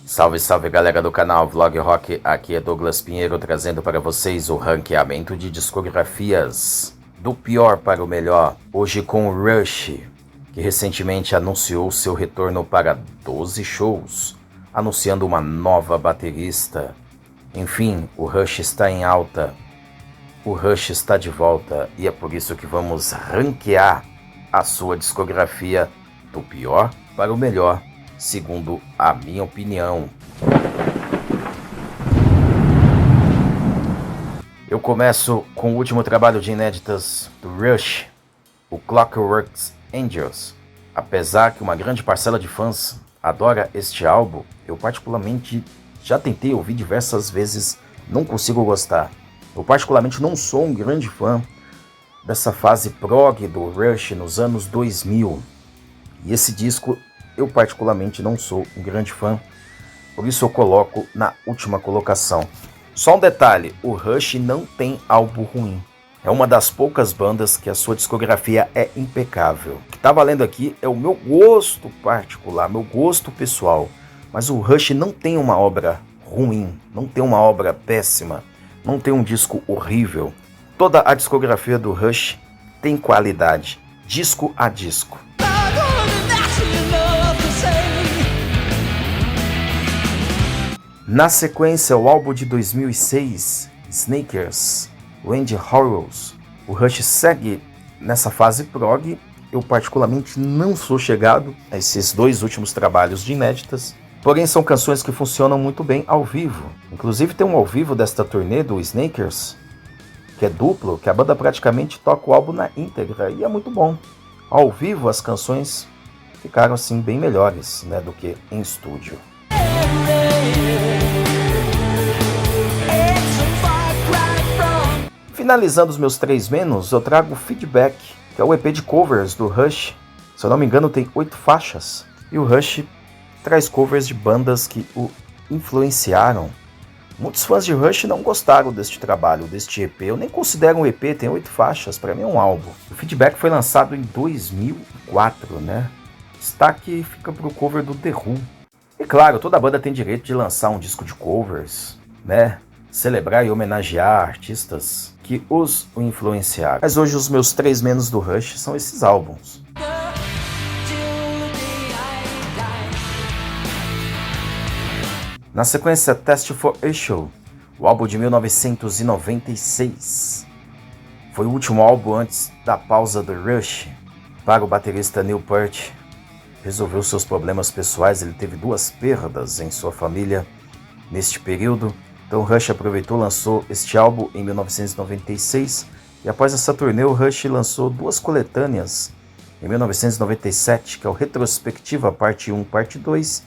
Salve, salve galera do canal Vlog Rock, aqui é Douglas Pinheiro trazendo para vocês o ranqueamento de discografias do pior para o melhor, hoje com o Rush, que recentemente anunciou seu retorno para 12 shows, anunciando uma nova baterista. Enfim, o Rush está em alta, o Rush está de volta e é por isso que vamos ranquear a sua discografia do pior para o melhor, segundo a minha opinião. Eu começo com o último trabalho de inéditas do Rush, o Clockwork Angels. Apesar que uma grande parcela de fãs adora este álbum, eu particularmente já tentei ouvir diversas vezes, não consigo gostar. Eu particularmente não sou um grande fã dessa fase prog do Rush nos anos 2000. E esse disco eu particularmente não sou um grande fã, por isso eu coloco na última colocação. Só um detalhe, o Rush não tem álbum ruim. É uma das poucas bandas que a sua discografia é impecável. O que está valendo aqui é o meu gosto particular, meu gosto pessoal. Mas o Rush não tem uma obra ruim, não tem uma obra péssima, não tem um disco horrível. Toda a discografia do Rush tem qualidade, disco a disco. Na sequência, o álbum de 2006, Snakers, Wind Horrors. O Rush segue nessa fase prog. Eu particularmente não sou chegado a esses dois últimos trabalhos de inéditas, porém são canções que funcionam muito bem ao vivo. Inclusive tem um ao vivo desta turnê do Snakers, que é duplo, que a banda praticamente toca o álbum na íntegra e é muito bom. Ao vivo as canções ficaram assim bem melhores, né, do que em estúdio. Finalizando os meus 3 menos, eu trago o Feedback, que é o EP de covers do Rush. Se eu não me engano, tem 8 faixas. E o Rush traz covers de bandas que o influenciaram. Muitos fãs de Rush não gostaram deste trabalho, deste EP. Eu nem considero um EP, tem 8 faixas, para mim é um álbum. O Feedback foi lançado em 2004, né? Destaque fica pro cover do The Who. E claro, toda banda tem direito de lançar um disco de covers, né? Celebrar e homenagear artistas que os influenciaram. Mas hoje os meus 3 menos do Rush são esses álbuns. Na sequência, Test for Issue, o álbum de 1996. Foi o último álbum antes da pausa do Rush. Para o baterista Neil Peart, resolveu seus problemas pessoais, ele teve 2 perdas em sua família neste período. Então o Rush aproveitou e lançou este álbum em 1996. E após essa turnê, o Rush lançou 2 coletâneas em 1997, que é o Retrospectiva Parte 1, Parte 2,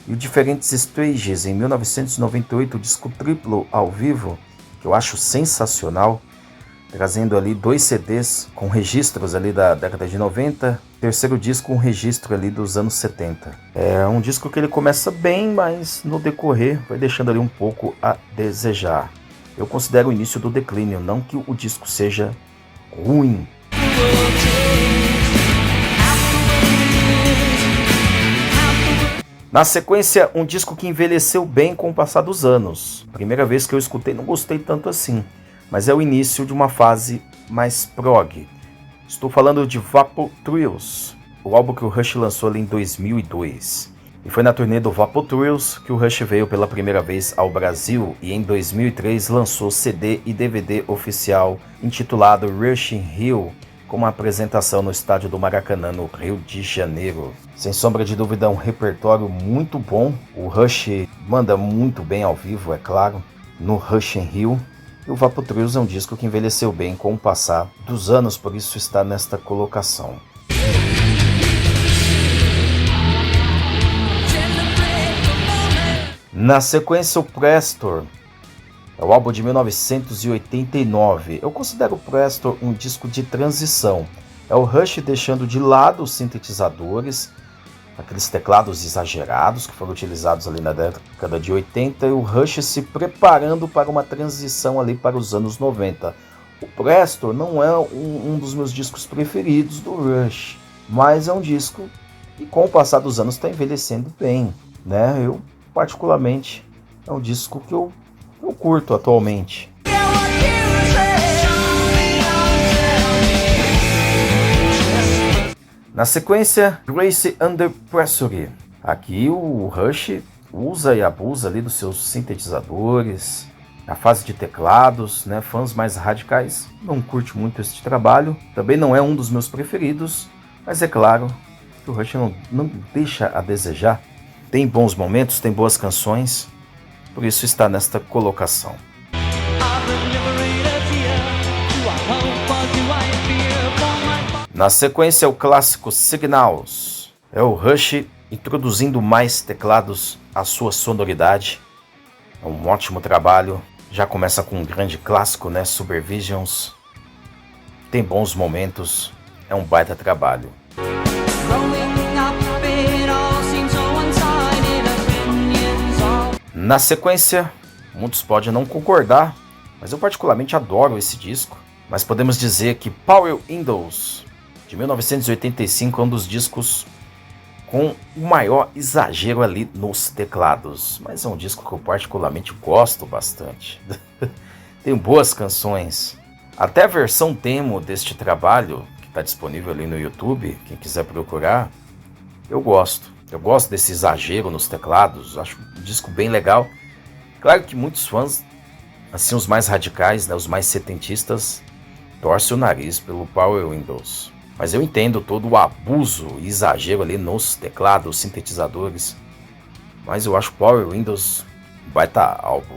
e o Diferentes Stages em 1998, o disco triplo ao vivo, que eu acho sensacional, trazendo ali 2 CDs com registros ali da década de 90, terceiro disco com registro ali dos anos 70. É um disco que ele começa bem, mas no decorrer vai deixando ali um pouco a desejar. Eu considero o início do declínio, não que o disco seja ruim. Na sequência, um disco que envelheceu bem com o passar dos anos. Primeira vez que eu escutei, não gostei tanto assim, mas é o início de uma fase mais prog. Estou falando de Vapor Trails, o álbum que o Rush lançou ali em 2002. E foi na turnê do Vapor Trails que o Rush veio pela primeira vez ao Brasil e em 2003 lançou CD e DVD oficial intitulado Rush in Rio, com uma apresentação no estádio do Maracanã, no Rio de Janeiro. Sem sombra de dúvida, um repertório muito bom. O Rush manda muito bem ao vivo, é claro, no Rush in Rio. E o Vapor Trails é um disco que envelheceu bem com o passar dos anos, por isso está nesta colocação. Na sequência, o Prestor. É o álbum de 1989. Eu considero o Prestor um disco de transição. É o Rush deixando de lado os sintetizadores, aqueles teclados exagerados que foram utilizados ali na década de 80, e o Rush se preparando para uma transição ali para os anos 90. O Prestor não é um dos meus discos preferidos do Rush, mas é um disco que com o passar dos anos está envelhecendo bem, né? Eu particularmente é um disco que eu curto atualmente. Na sequência, Grace Under Pressure. Aqui o Rush usa e abusa ali dos seus sintetizadores, a fase de teclados, né? Fãs mais radicais não curte muito este trabalho, também não é um dos meus preferidos, mas é claro que o Rush não deixa a desejar. Tem bons momentos, tem boas canções, por isso está nesta colocação. Na sequência, o clássico Signals. É o Rush introduzindo mais teclados à sua sonoridade. É um ótimo trabalho. Já começa com um grande clássico, né? Supervisions. Tem bons momentos. É um baita trabalho. Na sequência, muitos podem não concordar, mas eu particularmente adoro esse disco. Mas podemos dizer que Power Windows, de 1985, é um dos discos com o maior exagero ali nos teclados. Mas é um disco que eu particularmente gosto bastante. Tem boas canções. Até a versão demo deste trabalho, que está disponível ali no YouTube, quem quiser procurar, eu gosto. Eu gosto desse exagero nos teclados, acho um disco bem legal. Claro que muitos fãs, assim os mais radicais, né, os mais setentistas, torcem o nariz pelo Power Windows. Mas eu entendo todo o abuso e exagero ali nos teclados, sintetizadores. Mas eu acho Power Windows um baita álbum.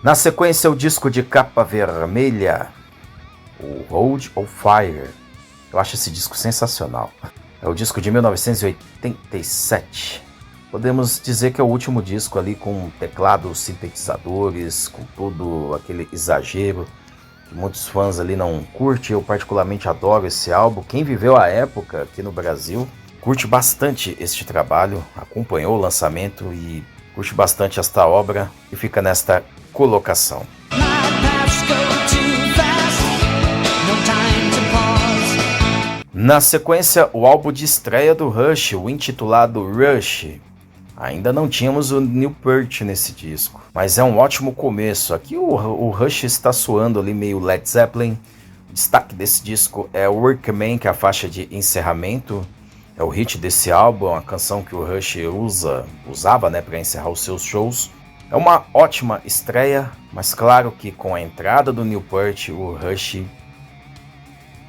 Na sequência, o disco de capa vermelha, o Road of Fire. Eu acho esse disco sensacional. É o disco de 1987. Podemos dizer que é o último disco ali com teclados, sintetizadores, com todo aquele exagero que muitos fãs ali não curtem. Eu particularmente adoro esse álbum. Quem viveu a época aqui no Brasil curte bastante este trabalho, acompanhou o lançamento e curte bastante esta obra e fica nesta colocação. Na sequência, o álbum de estreia do Rush, o intitulado Rush. Ainda não tínhamos o Newport nesse disco, mas é um ótimo começo. Aqui o Rush está soando ali meio Led Zeppelin. O destaque desse disco é o Workman, que é a faixa de encerramento. É o hit desse álbum, uma canção que o Rush usava, né, para encerrar os seus shows. É uma ótima estreia, mas claro que com a entrada do Newport, o Rush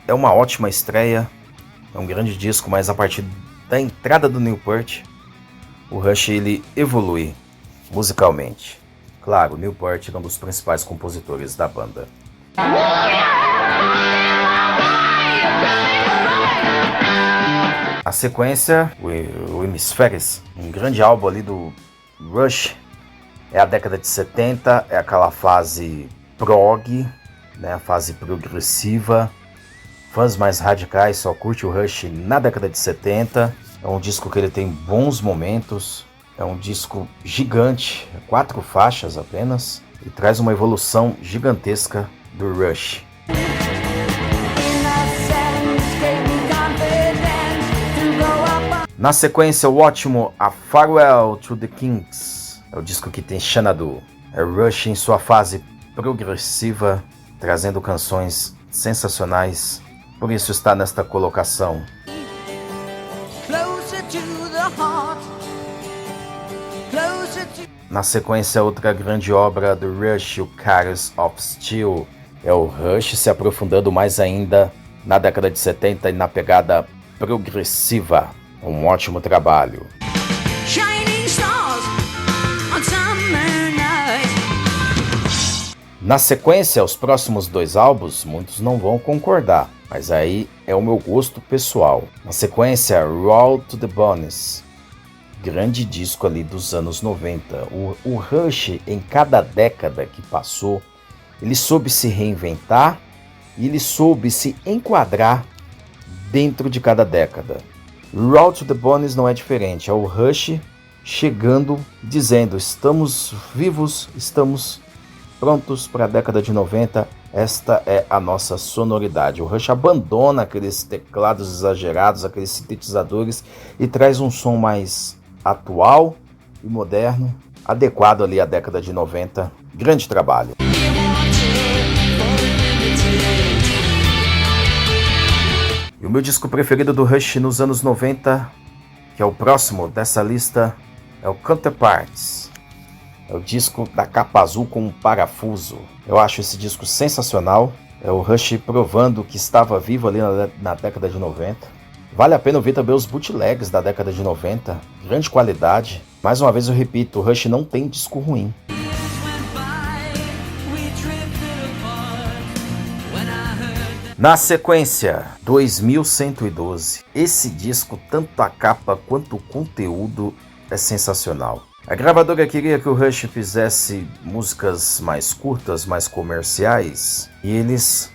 é uma ótima estreia. É um grande disco, mas a partir da entrada do Newport, o Rush ele evolui musicalmente. Claro, o Newport é um dos principais compositores da banda. A sequência, o Hemispheres, um grande álbum ali do Rush. É a década de 70, é aquela fase prog, né, a fase progressiva. Fãs mais radicais só curtem o Rush na década de 70. É um disco que ele tem bons momentos. É um disco gigante, 4 faixas apenas. E traz uma evolução gigantesca do Rush. Na sequência, o ótimo A Farewell to the Kings. É o disco que tem Xanadu. É Rush em sua fase progressiva, trazendo canções sensacionais. Por isso está nesta colocação. Na sequência, outra grande obra do Rush, o Cars of Steel. É o Rush se aprofundando mais ainda na década de 70 e na pegada progressiva. Um ótimo trabalho. Na sequência, os próximos 2 álbuns, muitos não vão concordar, mas aí é o meu gosto pessoal. Na sequência, Raw to the Bones, grande disco ali dos anos 90. O Rush, em cada década que passou, ele soube se reinventar e ele soube se enquadrar dentro de cada década. Raw to the Bones não é diferente, é o Rush chegando, dizendo: estamos vivos, estamos prontos para a década de 90. Esta é a nossa sonoridade. O Rush abandona aqueles teclados exagerados, aqueles sintetizadores e traz um som mais atual e moderno, adequado ali à década de 90. Grande trabalho. E o meu disco preferido do Rush nos anos 90, que é o próximo dessa lista, é o Counterparts. É o disco da capa azul com um parafuso. Eu acho esse disco sensacional. É o Rush provando que estava vivo ali na década de 90. Vale a pena ouvir também os bootlegs da década de 90. Grande qualidade. Mais uma vez eu repito, o Rush não tem disco ruim. Na sequência, 2112. Esse disco, tanto a capa quanto o conteúdo, é sensacional. A gravadora queria que o Rush fizesse músicas mais curtas, mais comerciais, e eles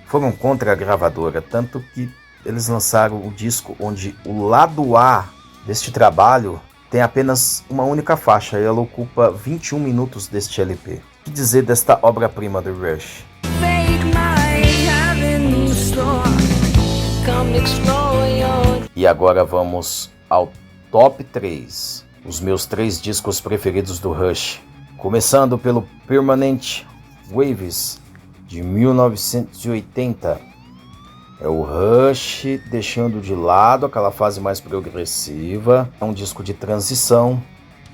foram contra a gravadora, tanto que eles lançaram o disco onde o lado A deste trabalho tem apenas uma única faixa, e ela ocupa 21 minutos deste LP. O que dizer desta obra-prima do Rush? E agora vamos ao top 3. Os meus 3 discos preferidos do Rush. Começando pelo Permanent Waves, de 1980. É o Rush deixando de lado aquela fase mais progressiva. É um disco de transição.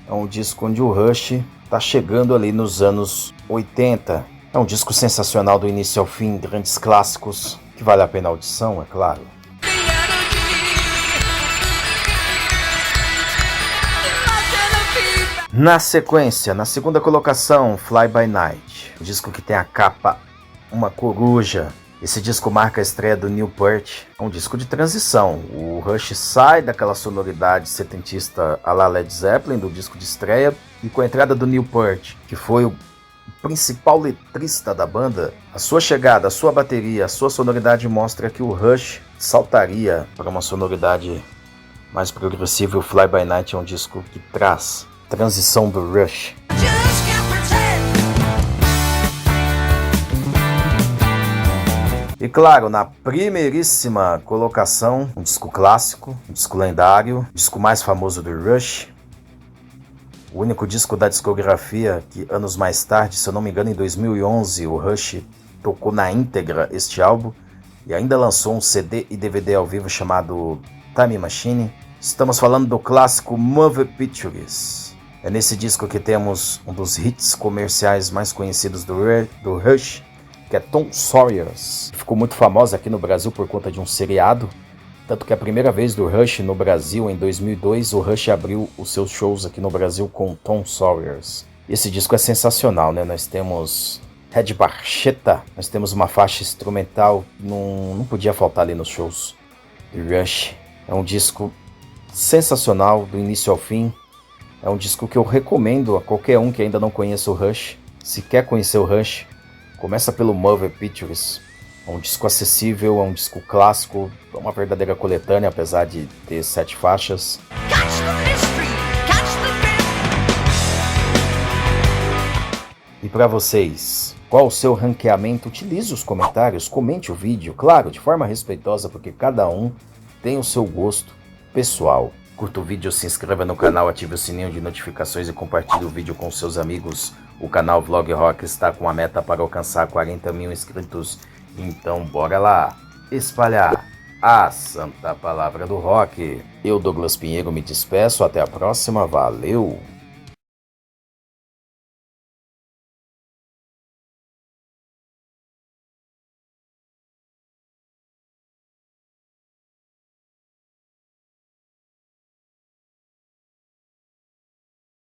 É um disco onde o Rush está chegando ali nos anos 80. É um disco sensacional do início ao fim, grandes clássicos, que vale a pena a audição, é claro. Na sequência, na segunda colocação, Fly By Night, o disco que tem a capa uma coruja. Esse disco marca a estreia do Newport, é um disco de transição. O Rush sai daquela sonoridade setentista à la Led Zeppelin, do disco de estreia, e com a entrada do Newport, que foi o principal letrista da banda, a sua chegada, a sua bateria, a sua sonoridade mostra que o Rush saltaria para uma sonoridade mais progressiva. E o Fly By Night é um disco que traz transição do Rush. E claro, na primeiríssima colocação, um disco clássico, um disco lendário, o disco mais famoso do Rush, o único disco da discografia que anos mais tarde, se eu não me engano em 2011, o Rush tocou na íntegra este álbum e ainda lançou um CD e DVD ao vivo chamado Time Machine. Estamos falando do clássico Movie Pictures. É nesse disco que temos um dos hits comerciais mais conhecidos do Rush, que é Tom Sawyers. Ficou muito famosa aqui no Brasil por conta de um seriado, tanto que a primeira vez do Rush no Brasil, em 2002, o Rush abriu os seus shows aqui no Brasil com Tom Sawyers. Esse disco é sensacional, né? Nós temos Red Barchetta, nós temos uma faixa instrumental que não podia faltar ali nos shows do Rush. É um disco sensacional, do início ao fim. É um disco que eu recomendo a qualquer um que ainda não conheça o Rush. Se quer conhecer o Rush, começa pelo Movie Pictures. É um disco acessível, é um disco clássico, é uma verdadeira coletânea, apesar de ter 7 faixas. E para vocês, qual o seu ranqueamento? Utilize os comentários, comente o vídeo, claro, de forma respeitosa, porque cada um tem o seu gosto pessoal. Curta o vídeo, se inscreva no canal, ative o sininho de notificações e compartilhe o vídeo com seus amigos. O canal Vlog Rock está com a meta para alcançar 40 mil inscritos. Então bora lá, espalhar a santa palavra do rock. Eu, Douglas Pinheiro, me despeço, até a próxima, valeu!